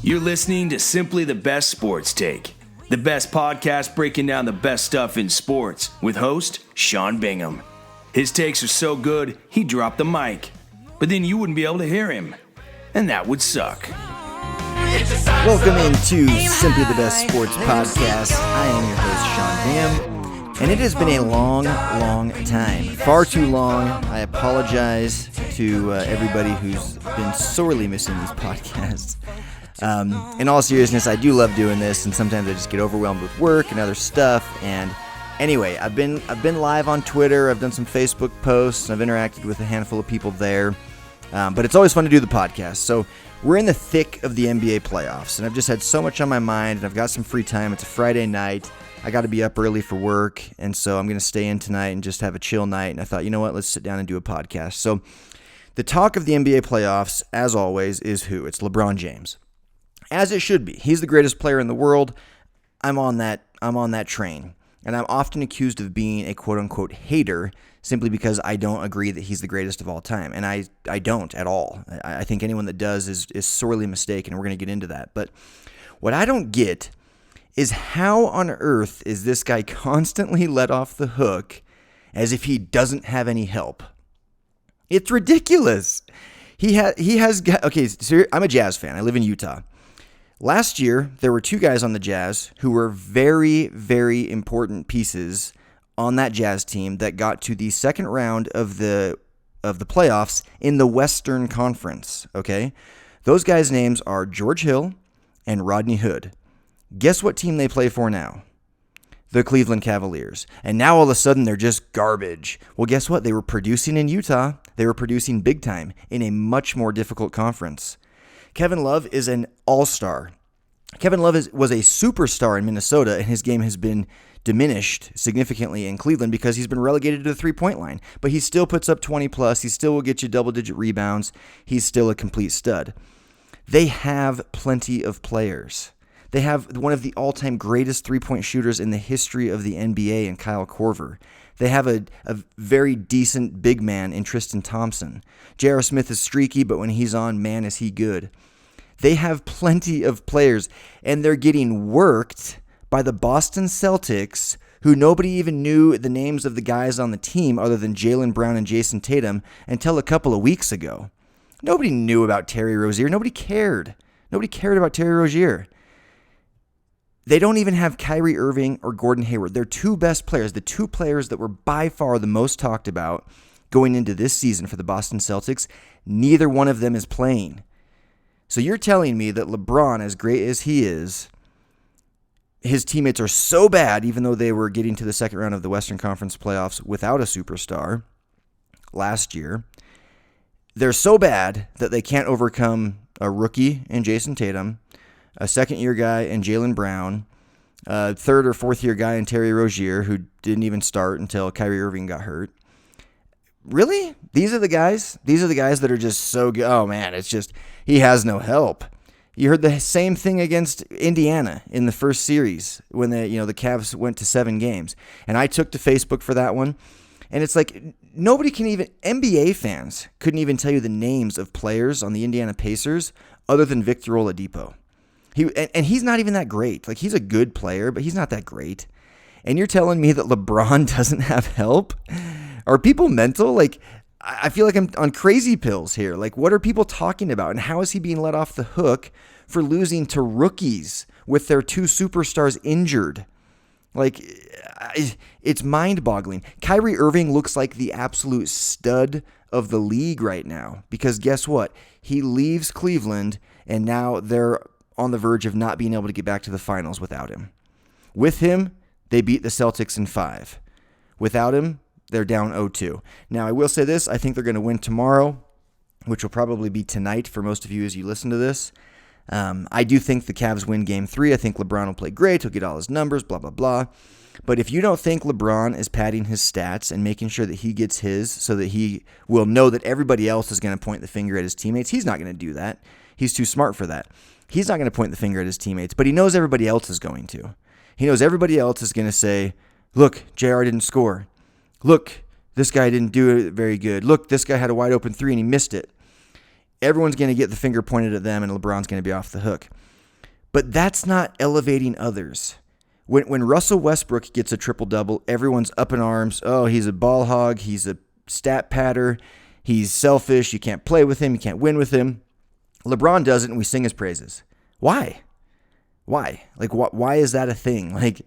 You're listening to Simply the Best Sports Take, the best podcast breaking down the best stuff in sports with host Sean Bingham. His takes are so good, he dropped the mic, but then you wouldn't be able to hear him, and that would suck. Welcome into Simply the Best Sports Podcast. I am your host, Sean Bingham, and it has been a long time. Far too long. I apologize to everybody who's been sorely missing these podcasts. In all seriousness, I do love doing this, and sometimes I just get overwhelmed with work and other stuff. And anyway, I've been live on Twitter. I've done some Facebook posts. I've interacted with a handful of people there. But it's always fun to do the podcast. So we're in the thick of the NBA playoffs, and I've just had so much on my mind, and I've got some free time. It's a Friday night. I got to be up early for work, and so I'm going to stay in tonight and just have a chill night. And I thought, you know what, let's sit down and do a podcast. So the talk of the NBA playoffs, as always, is who? It's LeBron James. As it should be. He's the greatest player in the world. I'm on that train. And I'm often accused of being a quote-unquote hater simply because I don't agree that he's the greatest of all time. And I don't at all. I think anyone that does is sorely mistaken, and we're going to get into that. But what I don't get is how on earth is this guy constantly let off the hook as if he doesn't have any help? It's ridiculous. Okay, so I'm a Jazz fan. I live in Utah. Last year, there were two guys on the Jazz who were very, very important pieces on that Jazz team that got to the second round of the playoffs in the Western Conference, okay? Those guys' names are George Hill and Rodney Hood. Guess what team they play for now? The Cleveland Cavaliers. And now all of a sudden they're just garbage. Well, guess what? They were producing in Utah. They were producing big time in a much more difficult conference. Kevin Love is an all-star. Kevin Love was a superstar in Minnesota, and his game has been diminished significantly in Cleveland because he's been relegated to the three-point line. But he still puts up 20-plus. He still will get you double-digit rebounds. He's still a complete stud. They have plenty of players. They have one of the all-time greatest three-point shooters in the history of the NBA in Kyle Korver. They have a very decent big man in Tristan Thompson. J.R. Smith is streaky, but when he's on, man, is he good. They have plenty of players, and they're getting worked by the Boston Celtics, who nobody even knew the names of the guys on the team other than Jaylen Brown and Jason Tatum until a couple of weeks ago. Nobody knew about Terry Rozier. Nobody cared. Nobody cared about Terry Rozier. They don't even have Kyrie Irving or Gordon Hayward. Their two best players, the two players that were by far the most talked about going into this season for the Boston Celtics, neither one of them is playing. So you're telling me that LeBron, as great as he is, his teammates are so bad, even though they were getting to the second round of the Western Conference playoffs without a superstar last year, they're so bad that they can't overcome a rookie in Jason Tatum, a second-year guy in Jaylen Brown, a third- or fourth-year guy in Terry Rozier, who didn't even start until Kyrie Irving got hurt. Really? These are the guys? These are the guys that are just so good. Oh, man, it's just, he has no help. You heard the same thing against Indiana in the first series when the Cavs went to 7 games. And I took to Facebook for that one. And it's like, nobody can even, NBA fans couldn't even tell you the names of players on the Indiana Pacers other than Victor Oladipo. He's not even that great. Like, he's a good player, but he's not that great. And you're telling me that LeBron doesn't have help? Are people mental? Like, I feel like I'm on crazy pills here. Like, what are people talking about? And how is he being let off the hook for losing to rookies with their two superstars injured? Like, it's mind-boggling. Kyrie Irving looks like the absolute stud of the league right now because guess what? He leaves Cleveland, and now they're on the verge of not being able to get back to the finals without him. With him, they beat the Celtics in 5. Without him, they're down 0-2. Now, I will say this. I think they're going to win tomorrow, which will probably be tonight for most of you as you listen to this. I do think the Cavs win Game 3. I think LeBron will play great. He'll get all his numbers, blah, blah, blah. But if you don't think LeBron is padding his stats and making sure that he gets his so that he will know that everybody else is going to point the finger at his teammates, he's not going to do that. He's too smart for that. He's not going to point the finger at his teammates, but he knows everybody else is going to. He knows everybody else is going to say, look, JR didn't score. Look, this guy didn't do it very good. Look, this guy had a wide open 3 and he missed it. Everyone's going to get the finger pointed at them, and LeBron's going to be off the hook. But that's not elevating others. When Russell Westbrook gets a triple-double, everyone's up in arms. Oh, he's a ball hog. He's a stat patter. He's selfish. You can't play with him. You can't win with him. LeBron does it, and we sing his praises. Why? Like, why is that a thing? Like,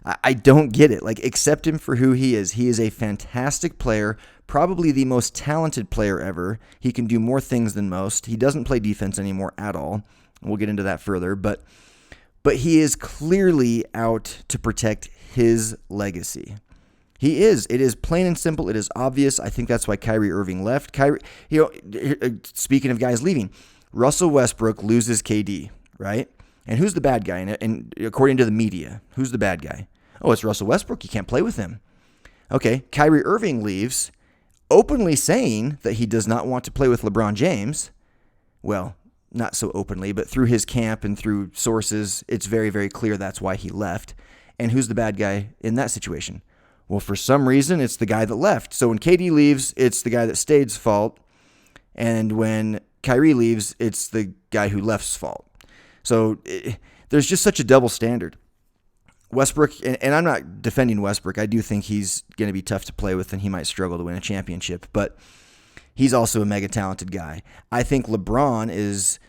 I don't get it. Like, accept him for who he is. He is a fantastic player, probably the most talented player ever. He can do more things than most. He doesn't play defense anymore at all. We'll get into that further, but he is clearly out to protect his legacy. He is. It is plain and simple. It is obvious. I think that's why Kyrie Irving left. Speaking of guys leaving, Russell Westbrook loses KD, right? And who's the bad guy? And according to the media, who's the bad guy? Oh, it's Russell Westbrook. You can't play with him. Okay, Kyrie Irving leaves, openly saying that he does not want to play with LeBron James. Well, not so openly, but through his camp and through sources, it's very, very clear that's why he left. And who's the bad guy in that situation? Well, for some reason, it's the guy that left. So when KD leaves, it's the guy that stayed's fault. And when Kyrie leaves, it's the guy who left's fault. So there's just such a double standard. Westbrook, and I'm not defending Westbrook. I do think he's going to be tough to play with and he might struggle to win a championship. But he's also a mega talented guy. I think LeBron is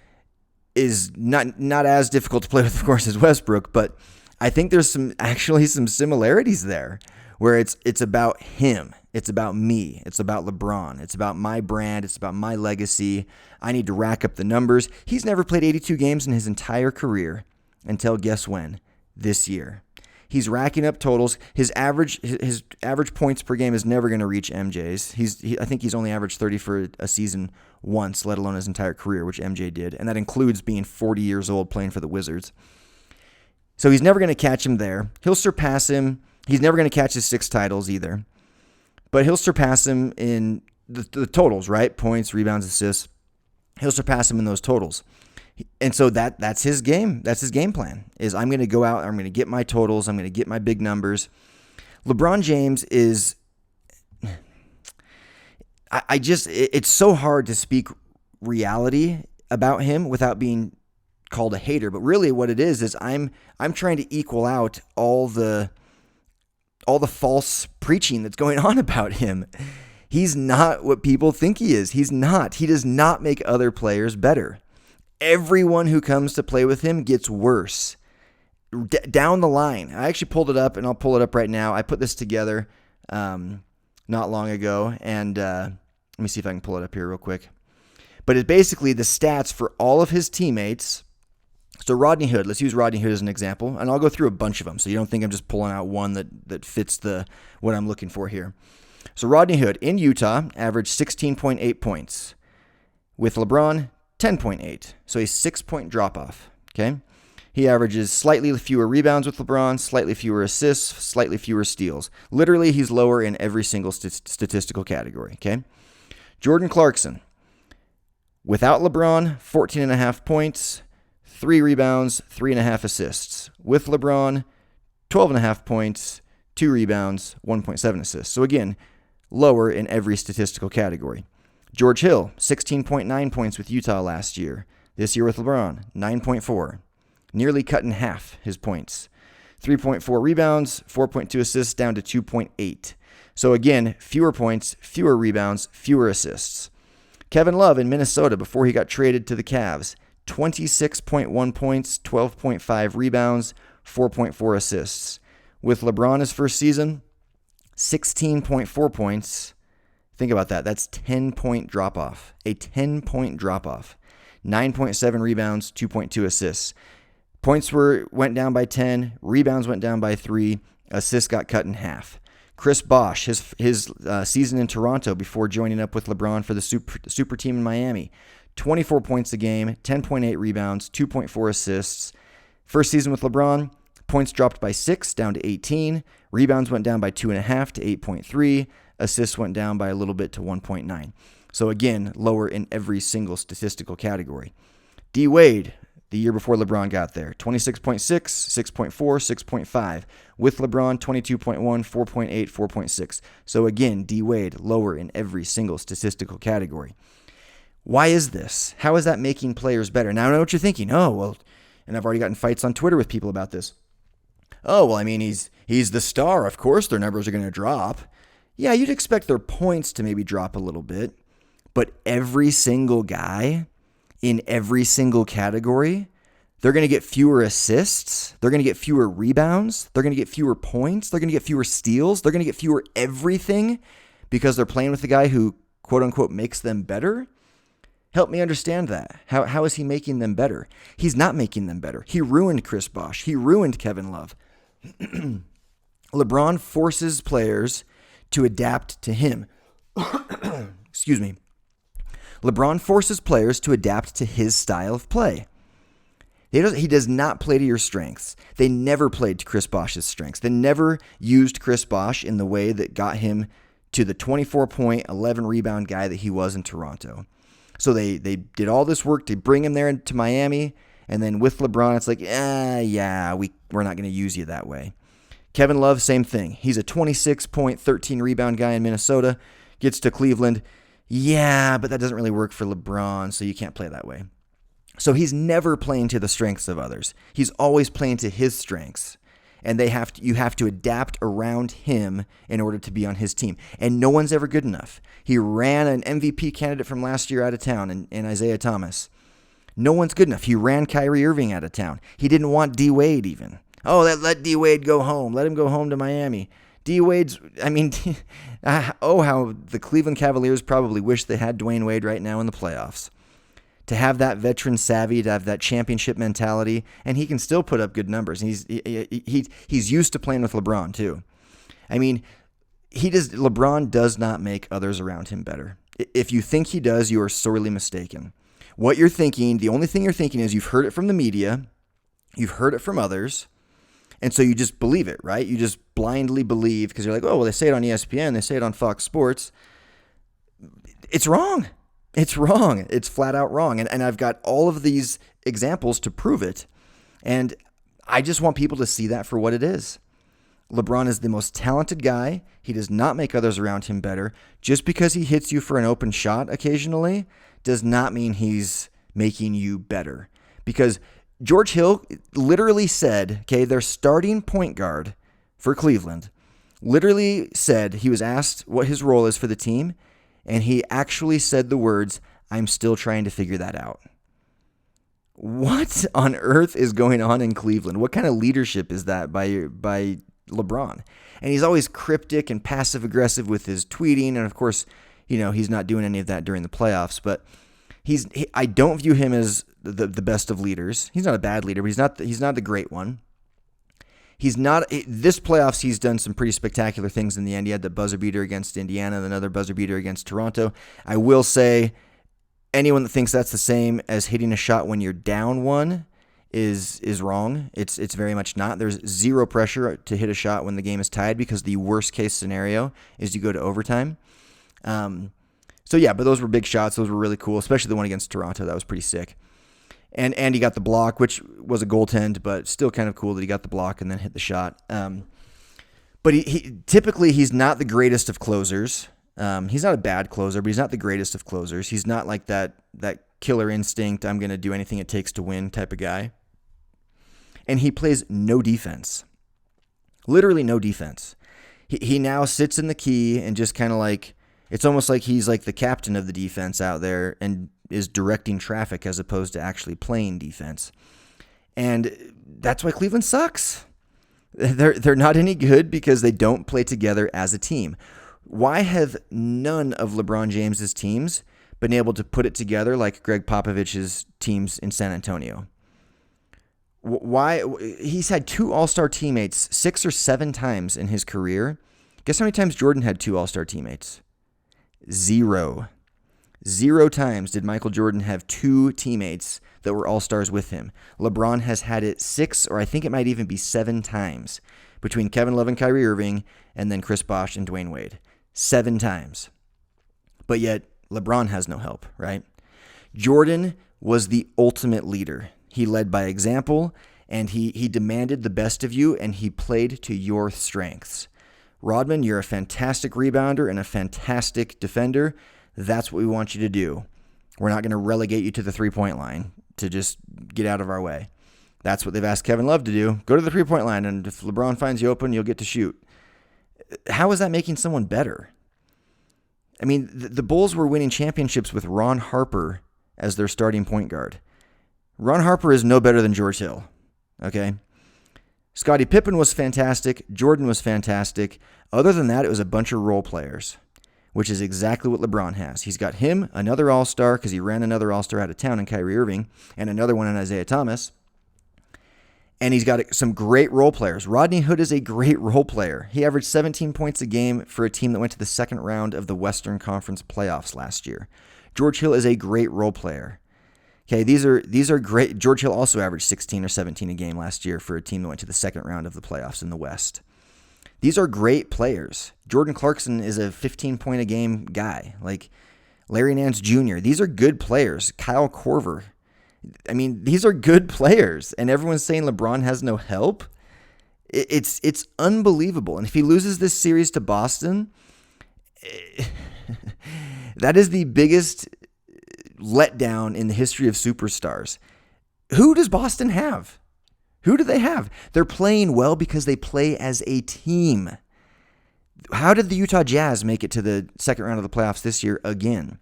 not as difficult to play with, of course, as Westbrook, but I think there's some similarities there where it's about him. It's about me. It's about LeBron. It's about my brand. It's about my legacy. I need to rack up the numbers. He's never played 82 games in his entire career until guess when? This year. He's racking up totals. His average points per game is never going to reach MJ's. I think he's only averaged 30 for a season once, let alone his entire career, which MJ did. And that includes being 40 years old playing for the Wizards. So he's never going to catch him there. He'll surpass him. He's never going to catch his 6 titles either. But he'll surpass him in the totals, right? Points, rebounds, assists. He'll surpass him in those totals. And so that's his game. That's his game plan, is I'm going to go out, I'm going to get my totals, I'm going to get my big numbers. LeBron James is, it's so hard to speak reality about him without being called a hater. But really what it is I'm trying to equal out all the false preaching that's going on about him. He's not what people think he is. He's not. He does not make other players better. Everyone who comes to play with him gets worse. Down the line. I actually pulled it up, and I'll pull it up right now. I put this together not long ago, and let me see if I can pull it up here real quick. But it's basically the stats for all of his teammates. So Rodney Hood, let's use Rodney Hood as an example, and I'll go through a bunch of them, so you don't think I'm just pulling out one that fits what I'm looking for here. So Rodney Hood in Utah averaged 16.8 points. With LeBron, 10.8. So a 6-point drop-off, okay? He averages slightly fewer rebounds with LeBron, slightly fewer assists, slightly fewer steals. Literally, he's lower in every single statistical category, okay? Jordan Clarkson, without LeBron, 14.5 points, 3 rebounds, 3.5 assists. With LeBron, 12.5 points, 2 rebounds, 1.7 assists. So again, lower in every statistical category. George Hill, 16.9 points with Utah last year. This year with LeBron, 9.4. Nearly cut in half his points. 3.4 rebounds, 4.2 assists, down to 2.8. So again, fewer points, fewer rebounds, fewer assists. Kevin Love in Minnesota before he got traded to the Cavs, 26.1 points, 12.5 rebounds, 4.4 assists. With LeBron his first season, 16.4 points. Think about that. That's 10-point drop-off. A 10-point drop-off. 9.7 rebounds, 2.2 assists. Points went down by 10. Rebounds went down by 3. Assists got cut in half. Chris Bosh, his season in Toronto before joining up with LeBron for the super team in Miami. 24 points a game, 10.8 rebounds, 2.4 assists. First season with LeBron, points dropped by 6 down to 18. Rebounds went down by 2.5 to 8.3. Assists went down by a little bit to 1.9. So again, lower in every single statistical category. D. Wade, the year before LeBron got there, 26.6, 6.4, 6.5. With LeBron, 22.1, 4.8, 4.6. So again, D. Wade, lower in every single statistical category. Why is this? How is that making players better? Now I know what you're thinking. Oh, well, and I've already gotten fights on Twitter with people about this. Oh, well, I mean, he's the star. Of course their numbers are going to drop. Yeah, you'd expect their points to maybe drop a little bit, but every single guy in every single category, they're going to get fewer assists. They're going to get fewer rebounds. They're going to get fewer points. They're going to get fewer steals. They're going to get fewer everything because they're playing with the guy who, quote unquote, makes them better. Help me understand that. How is he making them better? He's not making them better. He ruined Chris Bosh. He ruined Kevin Love. LeBron forces players to adapt to him. Excuse me. LeBron forces players to adapt to his style of play. He does not play to your strengths. They never played to Chris Bosh's strengths. They never used Chris Bosh in the way that got him to the 24-point, 11-rebound guy that he was in Toronto. So they did all this work to bring him there to Miami, and then with LeBron, it's like, we're not going to use you that way. Kevin Love, same thing. He's a 26-point, 13-rebound guy in Minnesota, gets to Cleveland. Yeah, but that doesn't really work for LeBron, so you can't play that way. So he's never playing to the strengths of others. He's always playing to his strengths. And you have to adapt around him in order to be on his team. And no one's ever good enough. He ran an MVP candidate from last year out of town in Isaiah Thomas. No one's good enough. He ran Kyrie Irving out of town. He didn't want D. Wade even. Oh, let D. Wade go home. Let him go home to Miami. D. Wade's, how the Cleveland Cavaliers probably wish they had Dwayne Wade right now in the playoffs. To have that veteran savvy, to have that championship mentality, and he can still put up good numbers. And he's used to playing with LeBron too. I mean, LeBron does not make others around him better. If you think he does, you are sorely mistaken. What you're thinking, the only thing you're thinking is you've heard it from the media, you've heard it from others, and so you just believe it, right? You just blindly believe because you're like, oh, well, they say it on ESPN, they say it on Fox Sports. It's wrong. It's wrong. It's flat out wrong. And I've got all of these examples to prove it. And I just want people to see that for what it is. LeBron is the most talented guy. He does not make others around him better. Just because he hits you for an open shot occasionally does not mean he's making you better. Because George Hill literally said, okay, their starting point guard for Cleveland literally said, he was asked what his role is for the team, and he actually said the words, I'm still trying to figure that out. What on earth is going on in Cleveland? What kind of leadership is that by LeBron? And he's always cryptic and passive-aggressive with his tweeting, and of course, he's not doing any of that during the playoffs, but I don't view him as the best of leaders. He's not a bad leader, but he's not the great one. This playoffs, he's done some pretty spectacular things in the end. He had the buzzer beater against Indiana and another buzzer beater against Toronto. I will say, anyone that thinks that's the same as hitting a shot when you're down one is wrong. It's very much not. There's zero pressure to hit a shot when the game is tied because the worst case scenario is you go to overtime. But those were big shots. Those were really cool, especially the one against Toronto. That was pretty sick. And he got the block, which was a goaltend, but still kind of cool that he got the block and then hit the shot. But typically he's not the greatest of closers. He's not a bad closer, but he's not the greatest of closers. He's not like that killer instinct, I'm going to do anything it takes to win type of guy. And he plays no defense. Literally no defense. He now sits in the key and just kind of like, it's almost like he's like the captain of the defense out there and is directing traffic as opposed to actually playing defense. And that's why Cleveland sucks. They're not any good because they don't play together as a team. Why have none of LeBron James's teams been able to put it together like Greg Popovich's teams in San Antonio? Why? He's had 2 All-Star teammates 6 or 7 times in his career. Guess how many times Jordan had 2 All-Star teammates? 0. 0 times did Michael Jordan have 2 teammates that were all-stars with him. LeBron has had it 6, or I think it might even be 7 times between Kevin Love and Kyrie Irving and then Chris Bosh and Dwayne Wade. 7 times. But yet LeBron has no help, right? Jordan was the ultimate leader. He led by example, and he demanded the best of you, and he played to your strengths. Rodman, you're a fantastic rebounder and a fantastic defender. That's what we want you to do. We're not going to relegate you to the 3-point line to just get out of our way. That's what they've asked Kevin Love to do. Go to the three-point line, and if LeBron finds you open, you'll get to shoot. How is that making someone better? I mean, the Bulls were winning championships with Ron Harper as their starting point guard. Ron Harper is no better than George Hill, okay? Scottie Pippen was fantastic. Jordan was fantastic. Other than that, it was a bunch of role players, which is exactly what LeBron has. He's got him, another All-Star, because he ran another All-Star out of town in Kyrie Irving, and another one in Isaiah Thomas. And he's got some great role players. Rodney Hood is a great role player. He averaged 17 points a game for a team that went to the second round of the Western Conference playoffs last year. George Hill is a great role player. Okay, these are great. George Hill also averaged 16 or 17 a game last year for a team that went to the second round of the playoffs in the West. These are great players. Jordan Clarkson is a 15-point-a-game guy. Like Larry Nance Jr., these are good players. Kyle Korver. I mean, these are good players, and everyone's saying LeBron has no help. It's unbelievable. And if he loses this series to Boston, that is the biggest letdown in the history of superstars. Who does Boston have? Who do they have? They're playing well because they play as a team. How did the Utah Jazz make it to the second round of the playoffs this year again?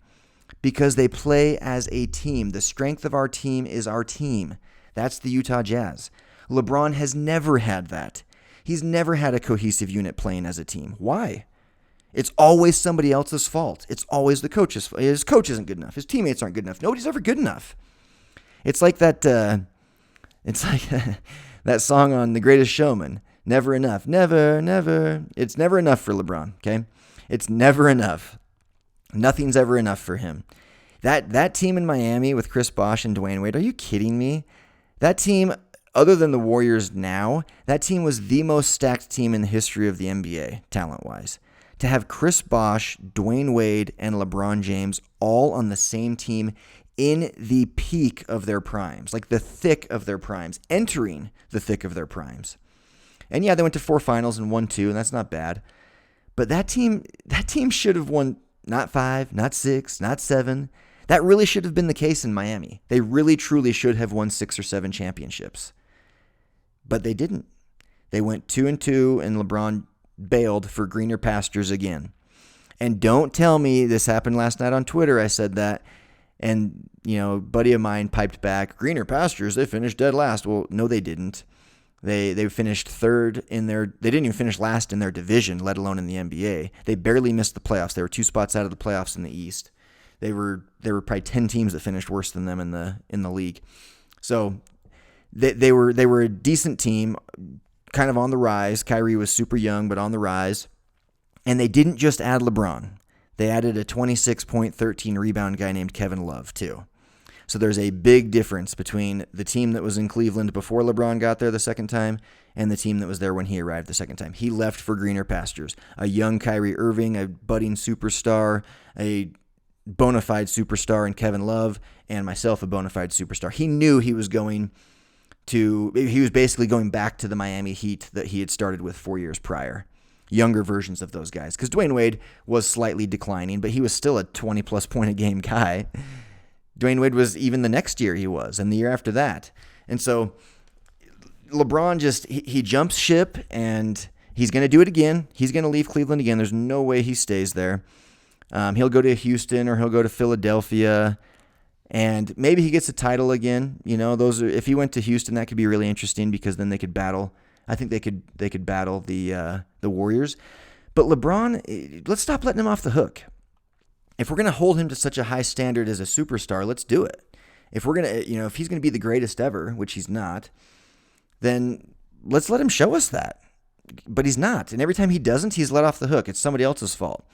Because they play as a team. The strength of our team is our team. That's the Utah Jazz. LeBron has never had that. He's never had a cohesive unit playing as a team. Why? It's always somebody else's fault. It's always the coach's fault. His coach isn't good enough. His teammates aren't good enough. Nobody's ever good enough. It's like that. It's like that song on The Greatest Showman. Never enough. Never, never. It's never enough for LeBron. Okay, it's never enough. Nothing's ever enough for him. That team in Miami with Chris Bosh and Dwayne Wade, are you kidding me? That team, other than the Warriors now, that team was the most stacked team in the history of the NBA, talent-wise. To have Chris Bosh, Dwayne Wade, and LeBron James all on the same team in the peak of their primes, like the thick of their primes, entering the thick of their primes. And yeah, they went to 4 finals and won 2, and that's not bad. But that team should have won not 5, not 6, not 7. That really should have been the case in Miami. They really, truly should have won 6 or 7 championships. But they didn't. They went 2-2, and LeBron bailed for greener pastures again. And don't tell me this happened last night on Twitter. I said that. And, a buddy of mine piped back, greener pastures, they finished dead last. Well, no, they didn't. They finished third they didn't even finish last in their division, let alone in the NBA. They barely missed the playoffs. They were 2 spots out of the playoffs in the East. There were probably 10 teams that finished worse than them in the league. So they were a decent team, kind of on the rise. Kyrie was super young, but on the rise. And they didn't just add LeBron. They added a 26-point, 13-rebound guy named Kevin Love, too. So there's a big difference between the team that was in Cleveland before LeBron got there the second time and the team that was there when he arrived the second time. He left for greener pastures. A young Kyrie Irving, a budding superstar, a bona fide superstar in Kevin Love, and myself, a bona fide superstar. He knew he was basically going back to the Miami Heat that he had started with 4 years prior. Younger versions of those guys. Because Dwayne Wade was slightly declining, but he was still a 20-plus point a game guy. Dwayne Wade was even the next year he was, and the year after that. And so LeBron he jumps ship, and he's going to do it again. He's going to leave Cleveland again. There's no way he stays there. He'll go to Houston or he'll go to Philadelphia, and maybe he gets a title again. If he went to Houston, that could be really interesting because then they could battle. I think they could battle the Warriors. But LeBron, let's stop letting him off the hook. If we're going to hold him to such a high standard as a superstar, let's do it. If we're going to, if he's going to be the greatest ever, which he's not, then let's let him show us that. But he's not. And every time he doesn't, he's let off the hook. It's somebody else's fault.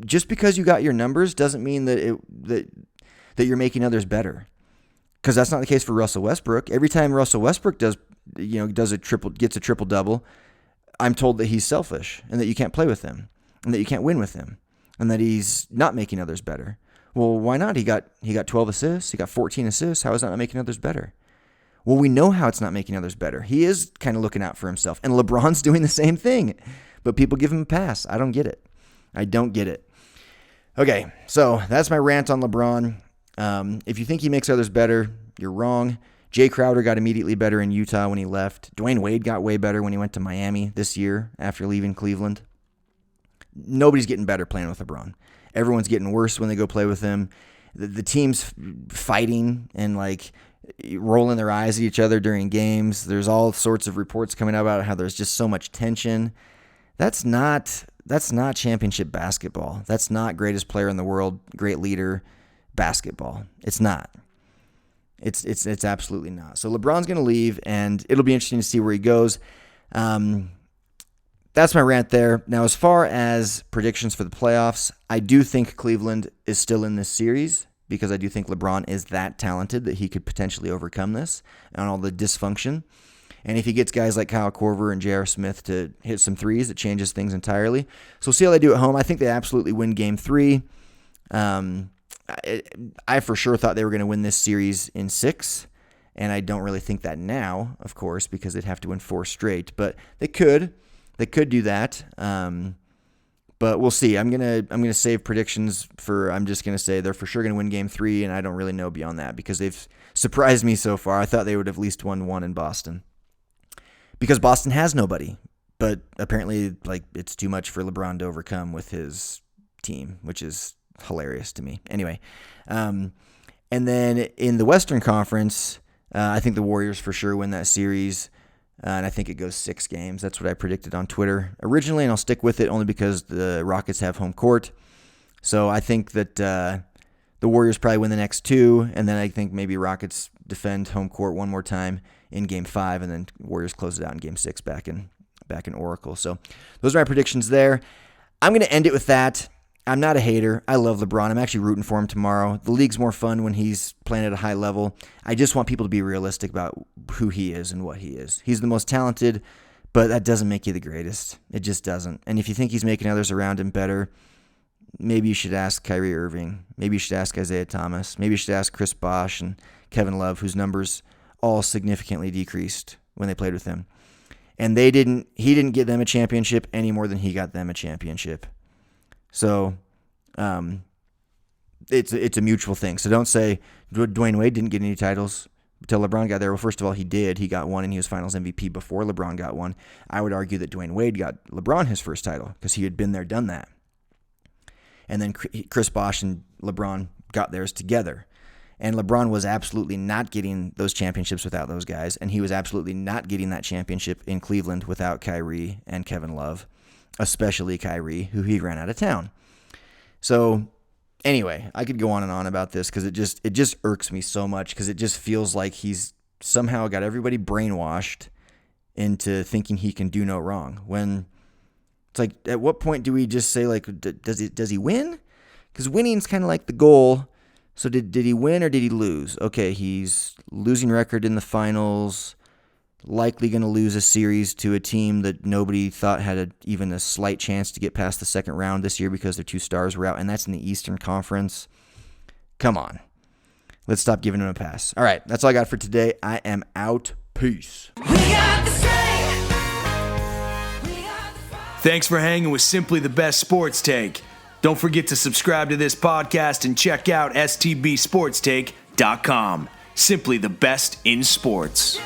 Just because you got your numbers doesn't mean that you're making others better. Because that's not the case for Russell Westbrook. Every time Russell Westbrook gets a triple double, I'm told that he's selfish and that you can't play with him and that you can't win with him and that he's not making others better. Well, why not? He got 12 assists. He got 14 assists. How is that not making others better? Well, we know how it's not making others better. He is kind of looking out for himself. And LeBron's doing the same thing. But people give him a pass. I don't get it. Okay, so that's my rant on LeBron. If you think he makes others better, you're wrong. Jay Crowder got immediately better in Utah when he left. Dwayne Wade got way better when he went to Miami this year after leaving Cleveland. Nobody's getting better playing with LeBron. Everyone's getting worse when they go play with him. The team's fighting and like rolling their eyes at each other during games. There's all sorts of reports coming out about how there's just so much tension. That's not championship basketball. That's not greatest player in the world, great leader basketball. It's not. It's absolutely not. So LeBron's going to leave, and it'll be interesting to see where he goes. That's my rant there. Now, as far as predictions for the playoffs, I do think Cleveland is still in this series because I do think LeBron is that talented that he could potentially overcome this and all the dysfunction. And if he gets guys like Kyle Korver and J.R. Smith to hit some threes, it changes things entirely. So we'll see how they do at home. I think they absolutely win Game 3. I for sure thought they were going to win this series in 6, and I don't really think that now, of course, because they'd have to win 4 straight. But they could do that. But we'll see. I'm gonna save predictions for. I'm just gonna say they're for sure gonna win Game 3, and I don't really know beyond that because they've surprised me so far. I thought they would have at least won 1 in Boston because Boston has nobody. But apparently, like it's too much for LeBron to overcome with his team, which is hilarious to me. Anyway, and then in the Western Conference, I think the Warriors for sure win that series, and I think it goes 6 games. That's what I predicted on Twitter originally, and I'll stick with it only because the Rockets have home court. So I think that the Warriors probably win the next 2, and then I think maybe Rockets defend home court one more time in Game 5, and then Warriors close it out in Game 6 back in Oracle. So those are my predictions there. I'm going to end it with that. I'm not a hater. I love LeBron. I'm actually rooting for him tomorrow. The league's more fun when he's playing at a high level. I just want people to be realistic about who he is and what he is. He's the most talented, but that doesn't make you the greatest. It just doesn't. And if you think he's making others around him better, maybe you should ask Kyrie Irving. Maybe you should ask Isaiah Thomas. Maybe you should ask Chris Bosh and Kevin Love, whose numbers all significantly decreased when they played with him. And he didn't get them a championship any more than he got them a championship. So it's a mutual thing. So don't say Dwayne Wade didn't get any titles until LeBron got there. Well, first of all, he did. He got one, and he was Finals MVP before LeBron got one. I would argue that Dwayne Wade got LeBron his first title because he had been there, done that. And then Chris Bosh and LeBron got theirs together. And LeBron was absolutely not getting those championships without those guys, and he was absolutely not getting that championship in Cleveland without Kyrie and Kevin Love, especially Kyrie, who he ran out of town. So anyway, I could go on and on about this because it just irks me so much because it just feels like he's somehow got everybody brainwashed into thinking he can do no wrong. When it's like, at what point do we just say, like, does he win? Because winning's kind of like the goal. So did he win or did he lose? Okay, he's losing record in the finals, likely going to lose a series to a team that nobody thought had even a slight chance to get past the second round this year because their 2 stars were out, and that's in the Eastern Conference. Come on. Let's stop giving him a pass. All right, that's all I got for today. I am out. Peace. Thanks for hanging with Simply the Best Sports Take. Don't forget to subscribe to this podcast and check out stbsportstake.com. Simply the best in sports.